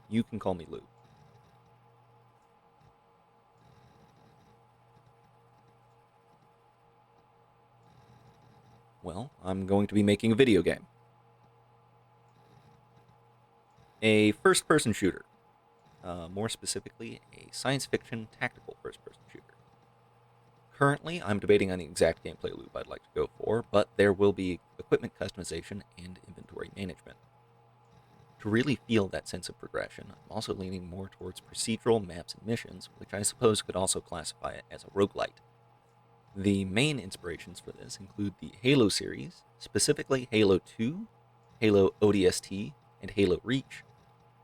You can call me Lou. Well, I'm going to be making a video game. A first-person shooter. More specifically, a science fiction tactical first-person shooter. Currently, I'm debating on the exact gameplay loop I'd like to go for, but there will be equipment customization and inventory management. To really feel that sense of progression, I'm also leaning more towards procedural maps and missions, which I suppose could also classify it as a roguelite. The main inspirations for this include the Halo series, specifically Halo 2, Halo ODST, and Halo Reach,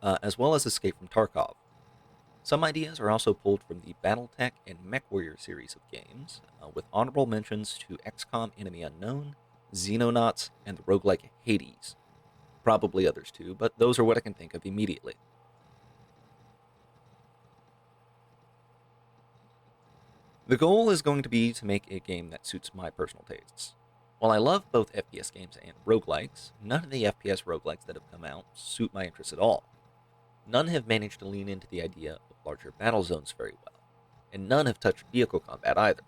as well as Escape from Tarkov. Some ideas are also pulled from the Battletech and MechWarrior series of games, with honorable mentions to XCOM Enemy Unknown, Xenonauts, and the roguelike Hades. Probably others too, but those are what I can think of immediately. The goal is going to be to make a game that suits my personal tastes. While I love both FPS games and roguelikes, none of the FPS roguelikes that have come out suit my interests at all. None have managed to lean into the idea of larger battle zones very well, and none have touched vehicle combat either.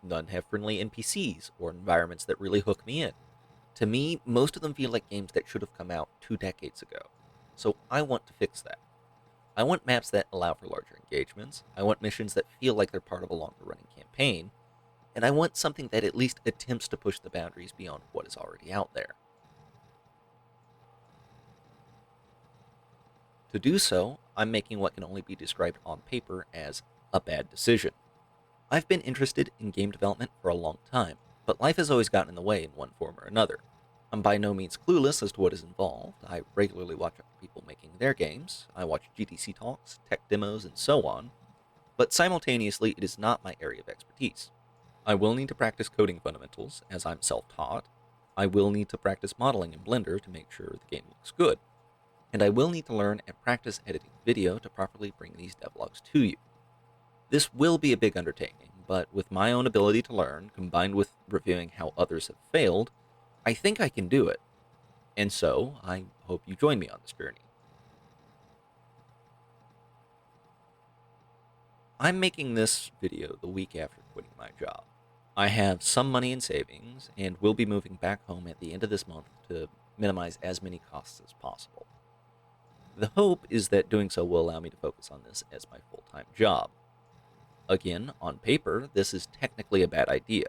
None have friendly NPCs or environments that really hook me in. To me, most of them feel like games that should have come out 2 decades ago. So I want to fix that. I want maps that allow for larger engagements, I want missions that feel like they're part of a longer running campaign, and I want something that at least attempts to push the boundaries beyond what is already out there. To do so, I'm making what can only be described on paper as a bad decision. I've been interested in game development for a long time, but life has always gotten in the way in one form or another. I'm by no means clueless as to what is involved. I regularly watch other people making their games. I watch GDC talks, tech demos, and so on. But simultaneously, it is not my area of expertise. I will need to practice coding fundamentals, as I'm self-taught. I will need to practice modeling in Blender to make sure the game looks good. And I will need to learn and practice editing video to properly bring these devlogs to you. This will be a big undertaking, but with my own ability to learn, combined with reviewing how others have failed, I think I can do it. And so, I hope you join me on this journey. I'm making this video the week after quitting my job. I have some money in savings, and will be moving back home at the end of this month to minimize as many costs as possible. The hope is that doing so will allow me to focus on this as my full-time job. Again, on paper, this is technically a bad idea,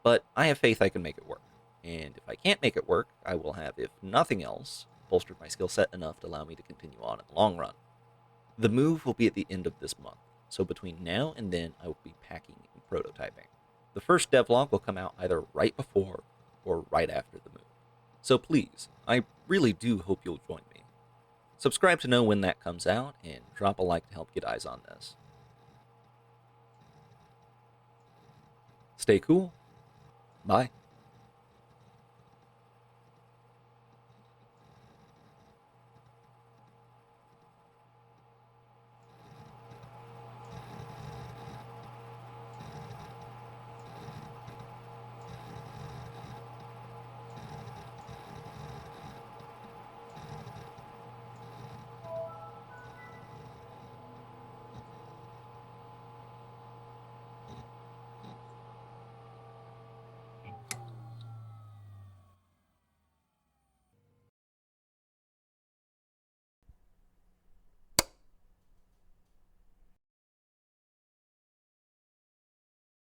but I have faith I can make it work. And if I can't make it work, I will have, if nothing else, bolstered my skill set enough to allow me to continue on in the long run. The move will be at the end of this month, so between now and then I will be packing and prototyping. The first devlog will come out either right before or right after the move. So please, I really do hope you'll join me. Subscribe to know when that comes out, and drop a like to help get eyes on this. Stay cool. Bye.